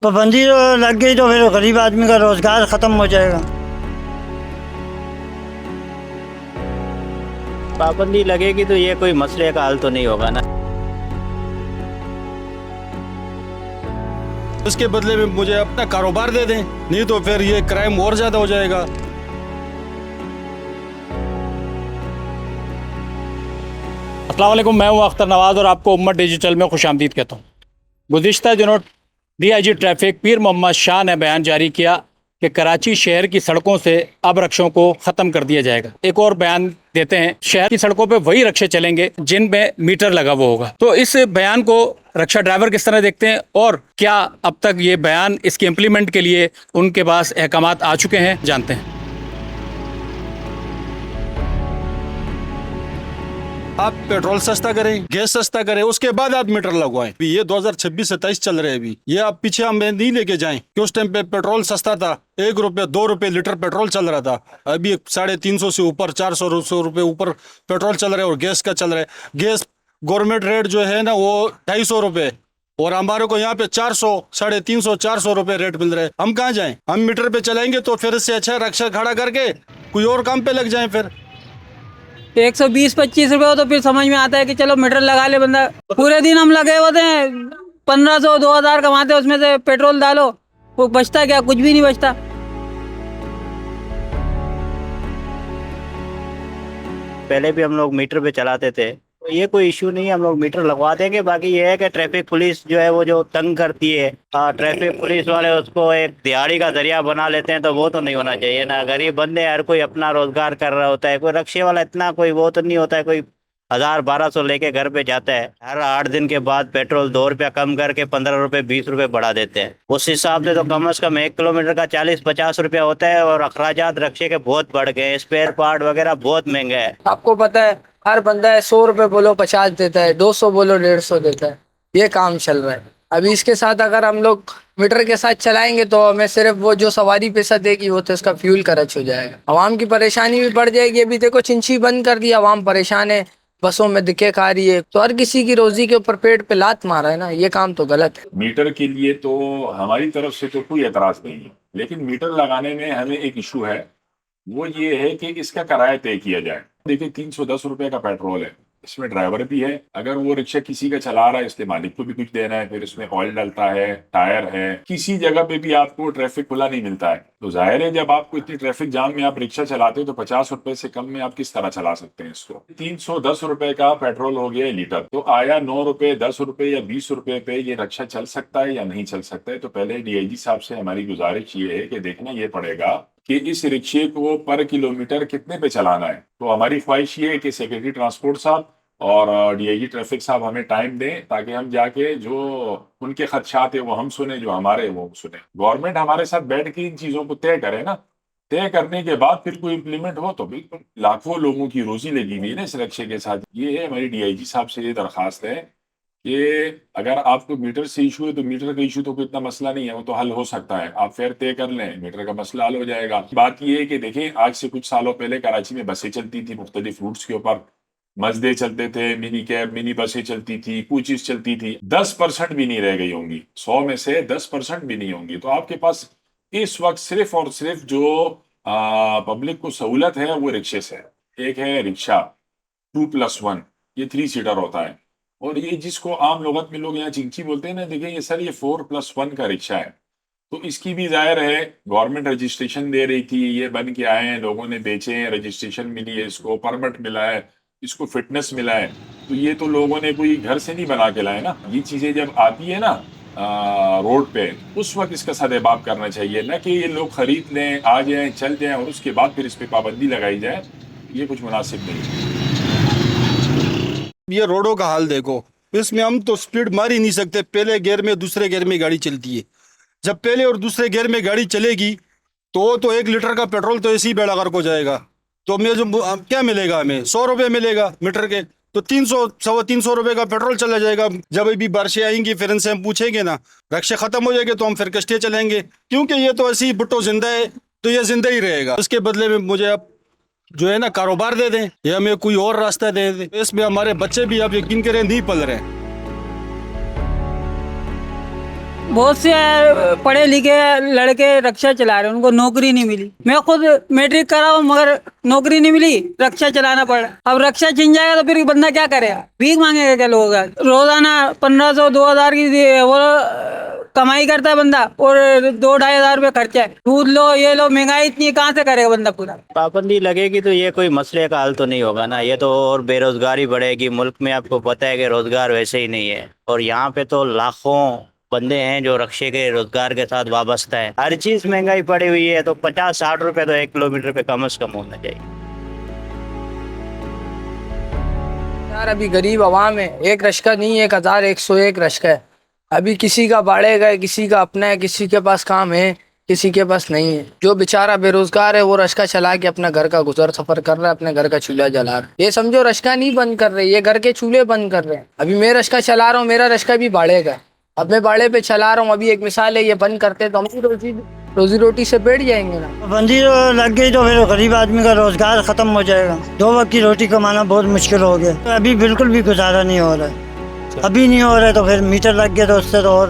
पाबंदी तो लग गई तो फिर गरीब आदमी का रोजगार खत्म हो जाएगा। पाबंदी लगेगी तो ये कोई मसले का हल तो नहीं होगा ना। उसके बदले में मुझे अपना कारोबार दे दें, नहीं तो फिर ये क्राइम और ज्यादा हो जाएगा। अस्सलाम वालेकुम, मैं हूं अख्तर नवाज़ और आपको उम्मत डिजिटल में खुशामदीद कहता हूं। गुज़िश्ता दिनों DIG ट्रैफिक पीर मोहम्मद शाह ने बयान जारी किया कि कराची शहर की सड़कों से अब रक्षों को ख़त्म कर दिया जाएगा। एक और बयान देते हैं, शहर की सड़कों पे वही रक्षे चलेंगे जिनमें मीटर लगा हुआ होगा। तो इस बयान को रक्षा ड्राइवर किस तरह देखते हैं और क्या अब तक ये बयान इसके इम्प्लीमेंट के लिए उनके पास अहकामात आ चुके हैं, जानते हैं। आप पेट्रोल सस्ता करें, गैस सस्ता करें, उसके बाद आप मीटर लगवाएं। ये 2026-27 चल रहे हैं अभी। ये आप पीछे हमें नहीं लेके जाएं कि उस टाइम पे पेट्रोल सस्ता था, 1 रुपये 2 रुपये लीटर पेट्रोल चल रहा था। अभी 350 से ऊपर 400 रुपये ऊपर पेट्रोल चल रहा है और गैस का चल रहा है। गैस गवर्नमेंट रेट जो है ना वो 250 रुपये और हमारे को यहाँ पे 400, 350, 400 रुपये रेट मिल रहा है। हम कहाँ जाएं? हम मीटर पे चलाएंगे तो फिर इससे अच्छा रक्षा खड़ा करके कोई और काम पे लग जाए। फिर 120-25 रुपये हो तो फिर समझ में आता है कि चलो मीटर लगा ले बंदा। पूरे दिन हम लगे होते हैं, 1500-2000 कमाते हैं, उसमें से पेट्रोल डालो, वो बचता क्या? कुछ भी नहीं बचता। पहले भी हम लोग मीटर पे चलाते थे, तो ये कोई इशू नहीं है, हम लोग मीटर लगवा देंगे। बाकी ये है कि ट्रैफिक पुलिस जो है वो जो तंग करती है, ट्रैफिक पुलिस वाले उसको एक दिहाड़ी का जरिया बना लेते हैं, तो वो तो नहीं होना चाहिए ना। गरीब बंदे, हर कोई अपना रोजगार कर रहा होता है, कोई रक्शे वाला इतना कोई वो तो नहीं होता है, कोई 1000-1200 लेके घर पे जाता है। हर 8 दिन के बाद पेट्रोल 2 रुपया कम करके 15 रुपये 20 रुपये बढ़ा देते हैं। उस हिसाब से तो कम से कम 1 किलोमीटर का 40-50 रुपया होता है और अखराजात रक्शे के बहुत बढ़ गए हैं, स्पेयर पार्ट वगैरह बहुत महंगा है। आपको पता है हर बंदा है 100 रुपये बोलो 50 देता है, 200 बोलो 150 देता है। ये काम चल रहा है। अभी इसके साथ अगर हम लोग मीटर के साथ चलाएंगे तो हमें सिर्फ वो जो सवारी पैसा देगी वो तो इसका फ्यूल खर्च हो जाएगा। आवाम की परेशानी भी बढ़ जाएगी। अभी देखो चिंची बंद कर दी, आवाम परेशान है, बसों में दिक्कत खा रही है, तो हर किसी की रोजी के ऊपर पेट पे लात मारा है ना। ये काम तो गलत है। मीटर के लिए तो हमारी तरफ से तो कोई एतराज नहीं है, लेकिन मीटर लगाने में हमें एक इशू है, वो ये है कि इसका किराया तय किया जाए। देखिए 310 रुपए का पेट्रोल है, इसमें ड्राइवर भी है, अगर वो रिक्शा किसी का चला रहा है इसलिए मालिक को भी कुछ देना है, फिर इसमें ऑयल डलता है, टायर है, किसी जगह पे भी आपको ट्रैफिक खुला नहीं मिलता है। तो जाहिर है जब आपको इतनी ट्रैफिक जाम में आप रिक्शा चलाते हो तो 50 रुपए से कम में आप किस तरह चला सकते हैं इसको। 310 रुपए का पेट्रोल हो गया लीटर, तो आया 9 रुपए, 10 रुपए या 20 रुपए पे ये रिक्शा चल सकता है या नहीं चल सकता है। तो पहले DIG साहब से हमारी गुजारिश ये है कि देखना ये पड़ेगा कि इस रिक्शे को पर किलोमीटर कितने पे चलाना है। तो हमारी ख्वाहिश ये है कि सेक्रेटरी ट्रांसपोर्ट साहब और DIG ट्रैफिक साहब हमें टाइम दें ताकि हम जाके जो उनके खदशात है वो हम सुने, जो हमारे वो सुने। गवर्नमेंट हमारे साथ बैठ के इन चीजों को तय करे ना, तय करने के बाद फिर कोई इम्प्लीमेंट हो तो बिल्कुल लाखों लोगों की रोजी लगी हुई है ना इस रिक्शे के साथ। ये है हमारी DIG साहब से ये दरखास्त है कि अगर आपको मीटर से इशू है तो मीटर का इशू तो कोई इतना मसला नहीं है, वो तो हल हो सकता है। आप फेयर तय कर लें, मीटर का मसला हल हो जाएगा। बात ये है कि देखें आज से कुछ सालों पहले कराची में बसें चलती थी, मुख्तलिफ रूट्स के ऊपर मजदे चलते थे, मिनी कैब, मिनी बसें चलती थी, कोचिज चलती थी। 10% भी नहीं रह गई होंगी, 100 में से 10% भी नहीं होंगी। तो आपके पास इस वक्त सिर्फ और सिर्फ जो पब्लिक को सहूलत है वो रिक्शे से है। एक है रिक्शा 2+1, ये 3 सीटर होता है, और ये जिसको आम लोगत में लोग यहाँ चिंची बोलते हैं ना, देखिए ये सर ये 4+1 का रिक्शा है। तो इसकी भी जाहिर है गवर्नमेंट रजिस्ट्रेशन दे रही थी, ये बन के आए हैं, लोगों ने बेचे हैं, रजिस्ट्रेशन मिली है, इसको परमिट मिला है, इसको फिटनेस मिला है। तो ये तो लोगों ने कोई घर से नहीं बना के लाए ना। ये चीजें जब आती है ना रोड पे, उस वक्त इसका सदेबाप करना चाहिए, ना कि ये लोग खरीद लें, आ जाएं, चल जाएं और उसके बाद फिर इस पे पाबंदी लगाई जाए। ये कुछ मुनासिब नहीं है। ये रोडों का हाल देखो, इसमें हम तो स्पीड मार ही नहीं सकते। पहले गियर में दूसरे गियर में गाड़ी चलती है, जब पहले और दूसरे गियर में गाड़ी चलेगी तो 1 लीटर का पेट्रोल तो ऐसे ही बेड़ा गर्क हो जाएगा। तो मैं जो क्या मिलेगा, हमें 100 रुपये मिलेगा मीटर के, तो 300-325 रुपये का पेट्रोल चला जाएगा। जब अभी बारिशें आएंगी फिर इनसे हम पूछेंगे ना, रक्शे खत्म हो जाएंगे तो हम फिर कश्ते चलेंगे, क्योंकि ये तो ऐसे ही भुट्टो जिंदा है तो ये जिंदा ही रहेगा। उसके बदले में मुझे अब जो है ना कारोबार दे दें या हमें कोई और रास्ता दे दें। इसमें हमारे बच्चे भी आप यकीन करें नहीं पल रहे हैं। बहुत से पढ़े लिखे लड़के रिक्शा चला रहे हैं, उनको नौकरी नहीं मिली। मैं खुद मैट्रिक करा हूँ मगर नौकरी नहीं मिली, रिक्शा चलाना पड़ा। अब रिक्शा छिन जाएगा तो फिर बंदा क्या करेगा, भीख मांगेगा क्या लोग? रोजाना 1500-2000 की वो कमाई करता है बंदा और 2-2.5 रुपये खर्चा है। दूध लो, ये लो, महंगाई इतनी है, कहाँ से करेगा बंदा पूरा? पाबंदी लगेगी तो ये कोई मसले का हल तो नहीं होगा ना, ये तो और बेरोजगारी बढ़ेगी। मुल्क में आपको पता है कि रोजगार वैसे ही नहीं है, और यहाँ पे तो लाखों बंदे हैं जो रक्शे के रोजगार के साथ वाबस्ता है। हर चीज महंगाई पड़ी हुई है, तो 50-60 रुपए तो 1 किलोमीटर पे कम से कम होना चाहिए। यार अभी गरीब आवाम है, एक रश्का नहीं, 1101 रश्का है। अभी किसी का बाड़े गए, किसी का अपना है, किसी के पास काम है, किसी के पास नहीं है। जो बेचारा बेरोजगार है वो रश्का चला के अपना घर का गुजर सफर कर रहा है, अपने घर का चूल्हा जला रहा है। ये समझो रश्का नहीं बंद कर रहे, ये घर के चूल्हे बंद कर रहे हैं। अभी मैं रश्का चला रहा हूँ, मेरा रश्का भी बाड़े का, अब मैं बाड़े पे चला रहा हूँ। अभी एक मिसाल है, ये बंद करते तो हम भी रोजी रोटी से बैठ जाएंगे ना। पाबंदी लग गई तो फिर गरीब आदमी का रोजगार खत्म हो जाएगा। 2 वक्त की रोटी कमाना बहुत मुश्किल हो गया। अभी बिल्कुल भी गुजारा नहीं हो रहा है, अभी नहीं हो रहा है तो फिर मीटर लग गया तो उससे तो और